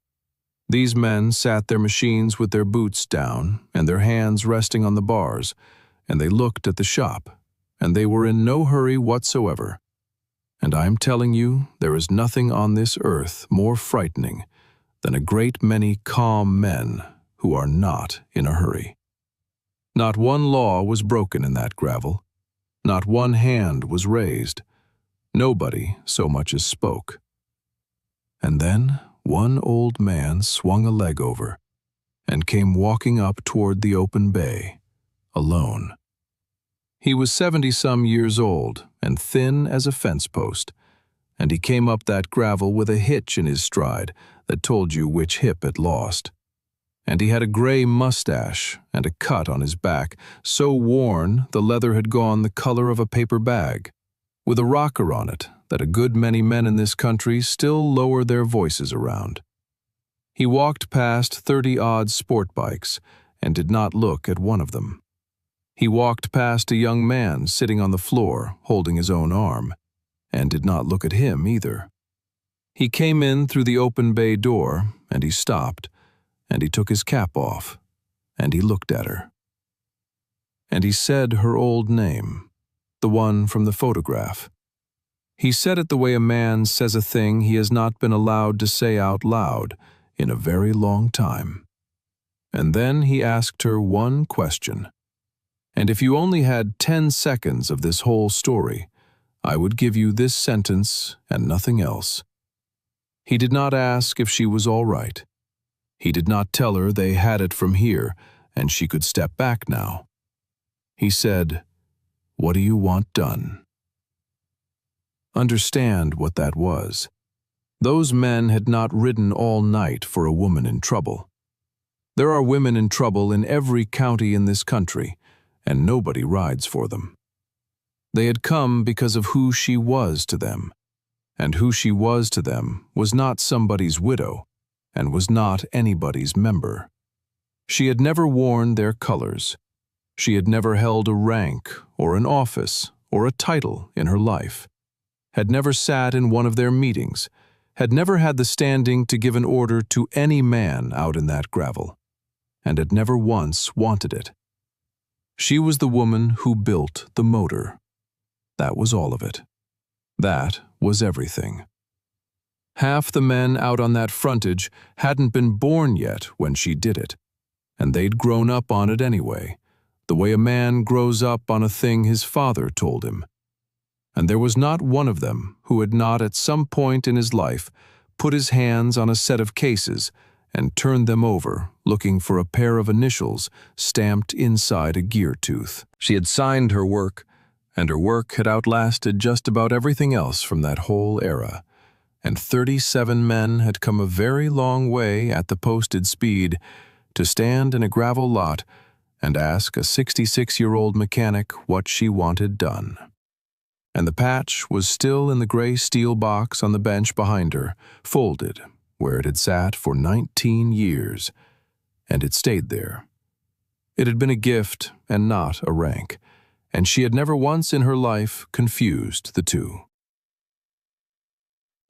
These men sat their machines with their boots down and their hands resting on the bars, and they looked at the shop, and they were in no hurry whatsoever. And I'm telling you, there is nothing on this earth more frightening than a great many calm men who are not in a hurry. Not one law was broken in that gravel. Not one hand was raised. Nobody so much as spoke. And then one old man swung a leg over and came walking up toward the open bay, alone. He was 70-some years old and thin as a fence post, and he came up that gravel with a hitch in his stride that told you which hip it lost. And he had a gray mustache and a cut on his back, so worn the leather had gone the color of a paper bag, with a rocker on it that a good many men in this country still lower their voices around. He walked past 30-odd sport bikes and did not look at one of them. He walked past a young man sitting on the floor holding his own arm and did not look at him either. He came in through the open bay door and he stopped and he took his cap off and he looked at her. And he said her old name, the one from the photograph. He said it the way a man says a thing he has not been allowed to say out loud in a very long time. And then he asked her one question. And if you only had 10 seconds of this whole story, I would give you this sentence and nothing else. He did not ask if she was all right. He did not tell her they had it from here, and she could step back now. He said, "What do you want done?" Understand what that was. Those men had not ridden all night for a woman in trouble. There are women in trouble in every county in this country, and nobody rides for them. They had come because of who she was to them, and who she was to them was not somebody's widow, and was not anybody's member. She had never worn their colors. She had never held a rank or an office or a title in her life, had never sat in one of their meetings, had never had the standing to give an order to any man out in that gravel, and had never once wanted it. She was the woman who built the motor. That was all of it. That was everything. Half the men out on that frontage hadn't been born yet when she did it, and they'd grown up on it anyway, the way a man grows up on a thing his father told him. And there was not one of them who had not at some point in his life put his hands on a set of cases and turned them over, looking for a pair of initials stamped inside a gear tooth. She had signed her work, and her work had outlasted just about everything else from that whole era. And 37 men had come a very long way at the posted speed to stand in a gravel lot and ask a 66-year-old mechanic what she wanted done. And the patch was still in the gray steel box on the bench behind her, folded, where it had sat for 19 years, and it stayed there. It had been a gift and not a rank, and she had never once in her life confused the two.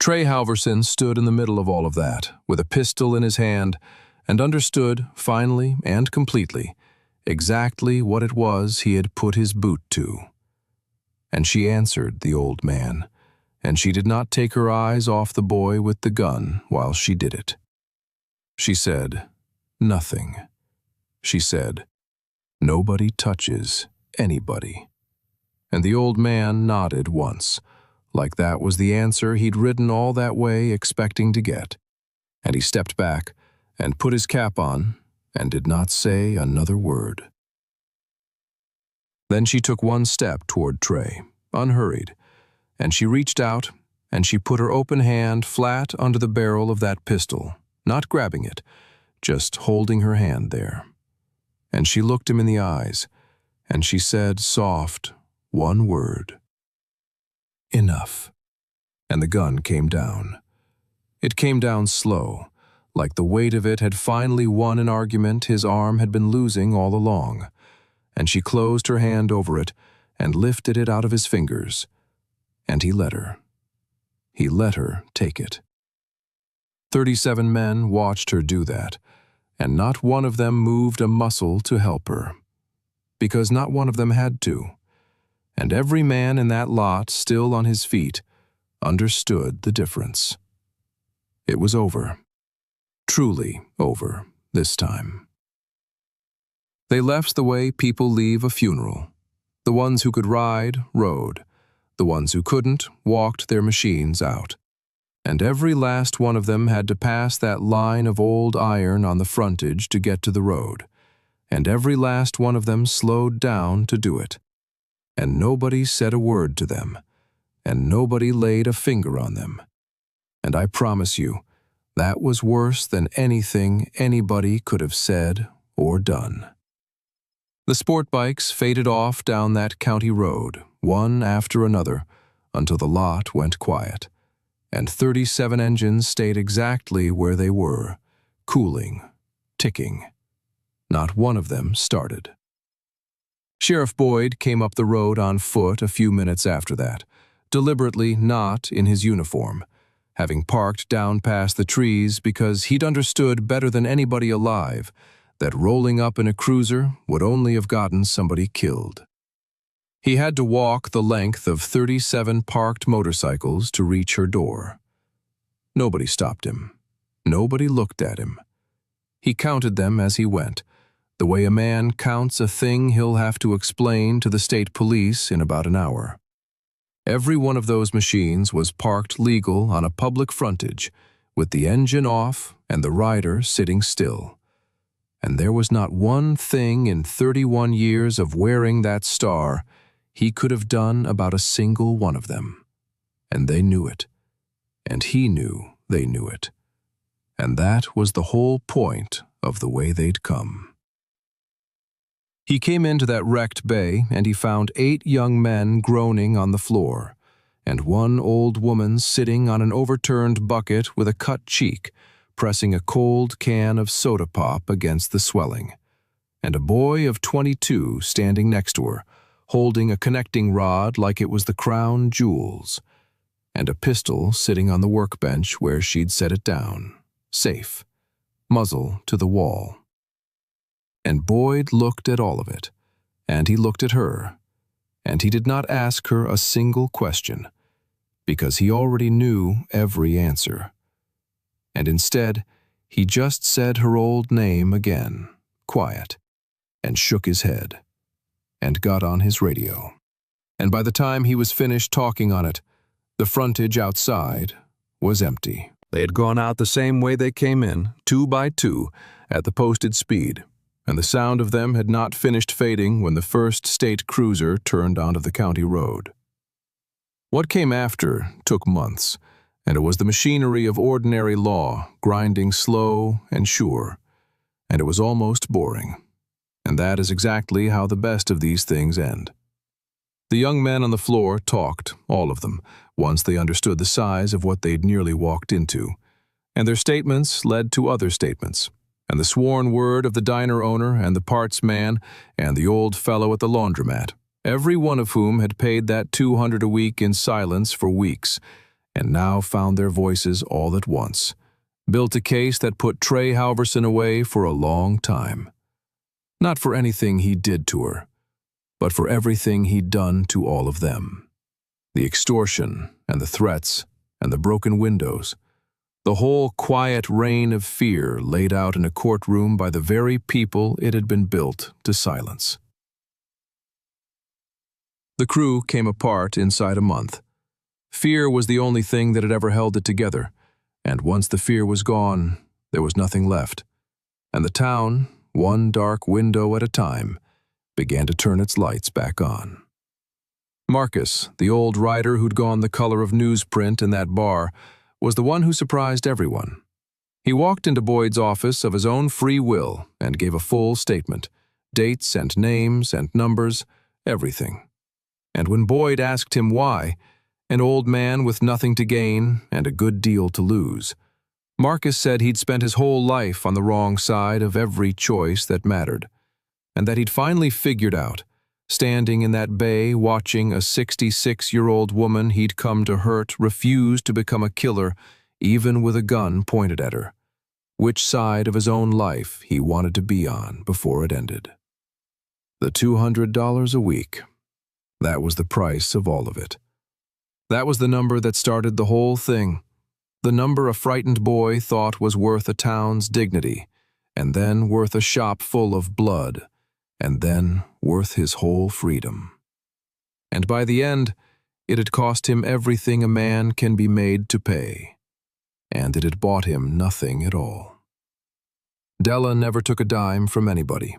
Trey Halverson stood in the middle of all of that, with a pistol in his hand, and understood, finally and completely, exactly what it was he had put his boot to. And she answered the old man, and she did not take her eyes off the boy with the gun while she did it. She said, "Nothing." She said, "Nobody touches anybody." And the old man nodded once, like that was the answer he'd ridden all that way expecting to get. And he stepped back and put his cap on and did not say another word. Then she took one step toward Trey, unhurried, and she reached out and she put her open hand flat under the barrel of that pistol, not grabbing it, just holding her hand there. And she looked him in the eyes, and she said soft, one word. "Enough." And the gun came down. It came down slow, like the weight of it had finally won an argument his arm had been losing all along, and she closed her hand over it and lifted it out of his fingers, and he let her. He let her take it. 37 men watched her do that, and not one of them moved a muscle to help her, because not one of them had to. And every man in that lot, still on his feet, understood the difference. It was over. Truly over, this time. They left the way people leave a funeral. The ones who could ride, rode. The ones who couldn't, walked their machines out. And every last one of them had to pass that line of old iron on the frontage to get to the road. And every last one of them slowed down to do it. And nobody said a word to them, and nobody laid a finger on them. And I promise you, that was worse than anything anybody could have said or done. The sport bikes faded off down that county road, one after another, until the lot went quiet, and 37 engines stayed exactly where they were, cooling, ticking. Not one of them started. Sheriff Boyd came up the road on foot a few minutes after that, deliberately not in his uniform, having parked down past the trees because he'd understood better than anybody alive that rolling up in a cruiser would only have gotten somebody killed. He had to walk the length of 37 parked motorcycles to reach her door. Nobody stopped him. Nobody looked at him. He counted them as he went, the way a man counts a thing he'll have to explain to the state police in about an hour. Every one of those machines was parked legal on a public frontage, with the engine off and the rider sitting still. And there was not one thing in 31 years of wearing that star he could have done about a single one of them. And they knew it. And he knew they knew it. And that was the whole point of the way they'd come. He came into that wrecked bay, and he found 8 young men groaning on the floor, and one old woman sitting on an overturned bucket with a cut cheek, pressing a cold can of soda pop against the swelling, and a boy of 22 standing next to her, holding a connecting rod like it was the crown jewels, and a pistol sitting on the workbench where she'd set it down, safe, muzzle to the wall. And Boyd looked at all of it, and he looked at her, and he did not ask her a single question, because he already knew every answer. And instead, he just said her old name again, quiet, and shook his head, and got on his radio. And by the time he was finished talking on it, the frontage outside was empty. They had gone out the same way they came in, 2 by 2, at the posted speed, and the sound of them had not finished fading when the first state cruiser turned onto the county road. What came after took months, and it was the machinery of ordinary law, grinding slow and sure, and it was almost boring. And that is exactly how the best of these things end. The young men on the floor talked, all of them, once they understood the size of what they'd nearly walked into, and their statements led to other statements, and the sworn word of the diner owner and the parts man and the old fellow at the laundromat, every one of whom had paid that $200 a week in silence for weeks, and now found their voices all at once, built a case that put Trey Halverson away for a long time. Not for anything he did to her, but for everything he'd done to all of them. The extortion and the threats and the broken windows, the whole quiet reign of fear laid out in a courtroom by the very people it had been built to silence. The crew came apart inside a month. Fear was the only thing that had ever held it together, and once the fear was gone, there was nothing left, and the town, one dark window at a time, began to turn its lights back on. Marcus, the old rider who'd gone the color of newsprint in that bar, was the one who surprised everyone. He walked into Boyd's office of his own free will and gave a full statement, dates and names and numbers, everything. And when Boyd asked him why, an old man with nothing to gain and a good deal to lose, Marcus said he'd spent his whole life on the wrong side of every choice that mattered, and that he'd finally figured out, standing in that bay watching a 66-year-old woman he'd come to hurt refuse to become a killer even with a gun pointed at her, which side of his own life he wanted to be on before it ended. The $200 a week. That was the price of all of it. That was the number that started the whole thing, the number a frightened boy thought was worth a town's dignity, and then worth a shop full of blood, and then worth his whole freedom. And by the end, it had cost him everything a man can be made to pay, and it had bought him nothing at all. Della never took a dime from anybody.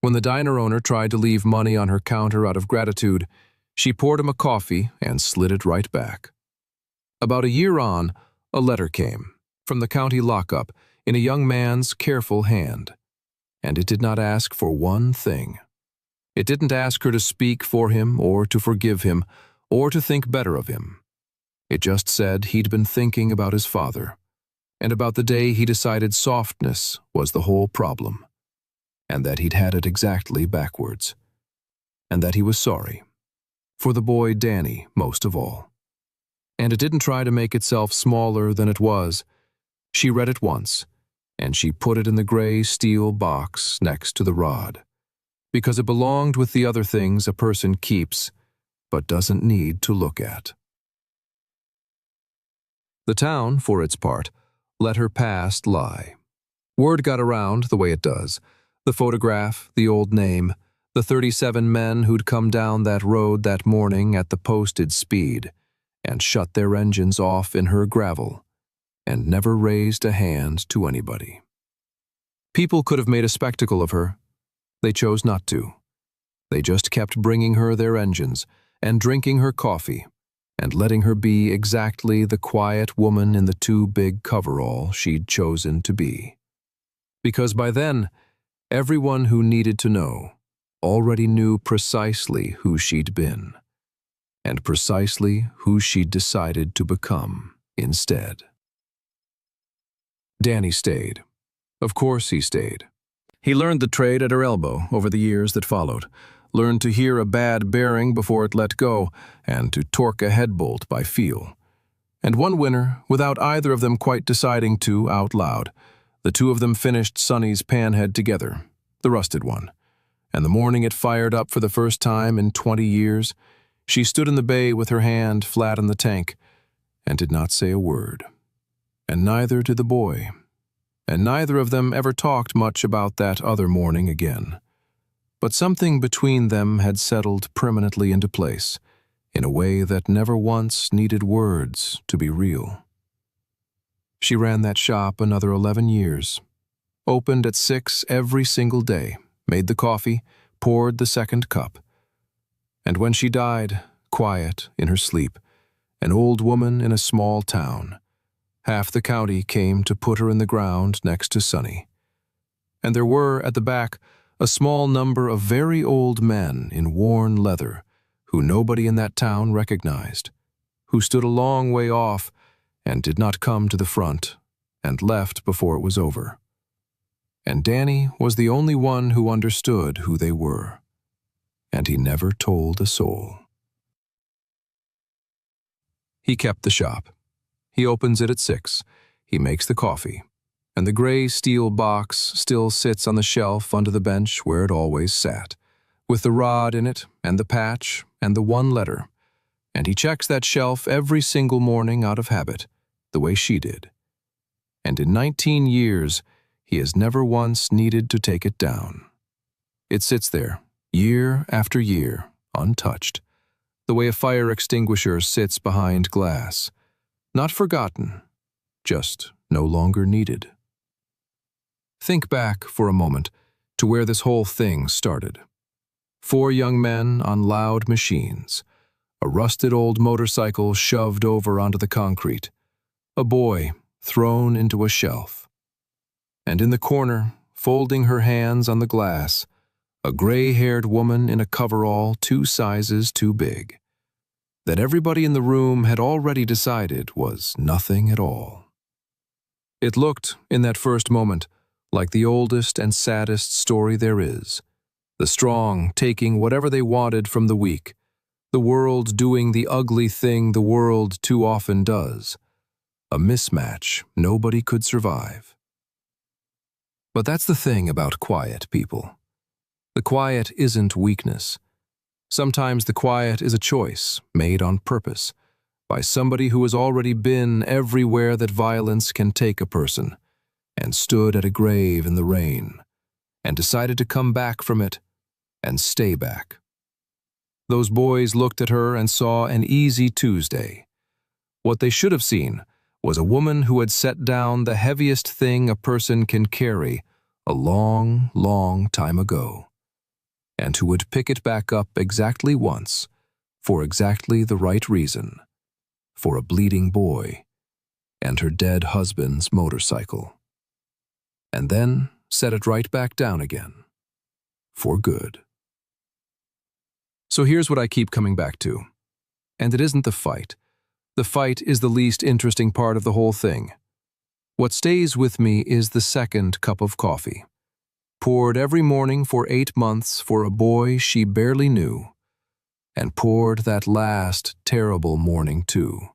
When the diner owner tried to leave money on her counter out of gratitude, she poured him a coffee and slid it right back. About a year on, a letter came, from the county lockup, in a young man's careful hand. And it did not ask for one thing. It didn't ask her to speak for him or to forgive him or to think better of him. It just said he'd been thinking about his father, and about the day he decided softness was the whole problem, and that he'd had it exactly backwards, and that he was sorry. For the boy Danny, most of all. And it didn't try to make itself smaller than it was. She read it once, and she put it in the gray steel box next to the rod, because it belonged with the other things a person keeps, but doesn't need to look at. The town, for its part, let her past lie. Word got around the way it does. The photograph, the old name, the 37 men who'd come down that road that morning at the posted speed and shut their engines off in her gravel, and never raised a hand to anybody. People could have made a spectacle of her. They chose not to. They just kept bringing her their engines and drinking her coffee and letting her be exactly the quiet woman in the too big coverall she'd chosen to be. Because by then, everyone who needed to know already knew precisely who she'd been, and precisely who she'd decided to become instead. Danny stayed. Of course he stayed. He learned the trade at her elbow over the years that followed, learned to hear a bad bearing before it let go, and to torque a head bolt by feel. And one winter, without either of them quite deciding to out loud, the two of them finished Sonny's Panhead together, the rusted one. And the morning it fired up for the first time in 20 years, she stood in the bay with her hand flat on the tank and did not say a word. And neither did the boy. And neither of them ever talked much about that other morning again. But something between them had settled permanently into place, in a way that never once needed words to be real. She ran that shop another 11 years, opened at 6 every single day, made the coffee, poured the second cup. And when she died, quiet in her sleep, an old woman in a small town, half the county came to put her in the ground next to Sonny. And there were, at the back, a small number of very old men in worn leather who nobody in that town recognized, who stood a long way off and did not come to the front and left before it was over. And Danny was the only one who understood who they were, and he never told a soul. He kept the shop. He opens it at 6. He makes the coffee. And the gray steel box still sits on the shelf under the bench where it always sat, with the rod in it and the patch and the one letter. And he checks that shelf every single morning out of habit, the way she did. And in 19 years, he has never once needed to take it down. It sits there, year after year, untouched, the way a fire extinguisher sits behind glass. Not forgotten, just no longer needed. Think back for a moment to where this whole thing started. 4 young men on loud machines, a rusted old motorcycle shoved over onto the concrete, a boy thrown into a shelf. And in the corner, folding her hands on the glass, a gray-haired woman in a coverall 2 sizes too big, that everybody in the room had already decided was nothing at all. It looked, in that first moment, like the oldest and saddest story there is, the strong taking whatever they wanted from the weak, the world doing the ugly thing the world too often does, a mismatch nobody could survive. But that's the thing about quiet people. The quiet isn't weakness. Sometimes the quiet is a choice made on purpose by somebody who has already been everywhere that violence can take a person, and stood at a grave in the rain, and decided to come back from it and stay back. Those boys looked at her and saw an easy Tuesday. What they should have seen was a woman who had set down the heaviest thing a person can carry a long, long time ago, and who would pick it back up exactly once, for exactly the right reason, for a bleeding boy and her dead husband's motorcycle. And then set it right back down again, for good. So here's what I keep coming back to. And it isn't the fight. The fight is the least interesting part of the whole thing. What stays with me is the second cup of coffee, poured every morning for 8 months for a boy she barely knew, and poured that last terrible morning too,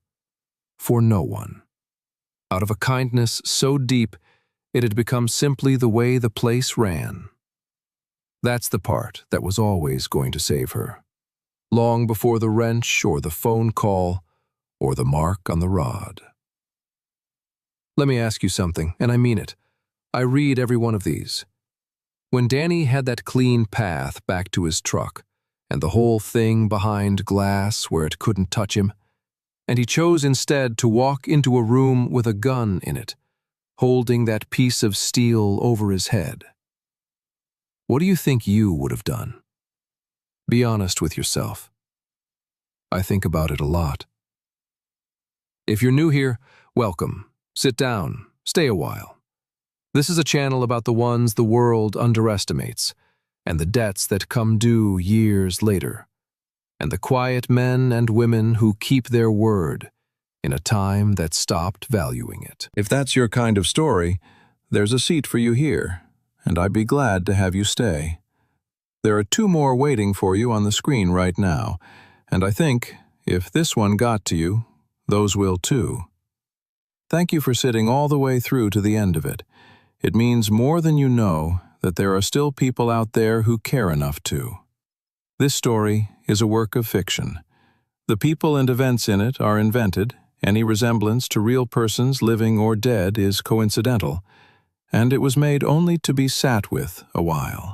for no one, out of a kindness so deep it had become simply the way the place ran. That's the part that was always going to save her, long before the wrench or the phone call or the mark on the rod. Let me ask you something, and I mean it. I read every one of these. When Danny had that clean path back to his truck, and the whole thing behind glass where it couldn't touch him, and he chose instead to walk into a room with a gun in it, holding that piece of steel over his head. What do you think you would have done? Be honest with yourself. I think about it a lot. If you're new here, welcome. Sit down. Stay a while. This is a channel about the ones the world underestimates, and the debts that come due years later, and the quiet men and women who keep their word in a time that stopped valuing it. If that's your kind of story, there's a seat for you here, and I'd be glad to have you stay. There are 2 more waiting for you on the screen right now, and I think, if this one got to you, those will too. Thank you for sitting all the way through to the end of it. It means more than you know that there are still people out there who care enough to. This story is a work of fiction. The people and events in it are invented, any resemblance to real persons living or dead is coincidental, and it was made only to be sat with a while.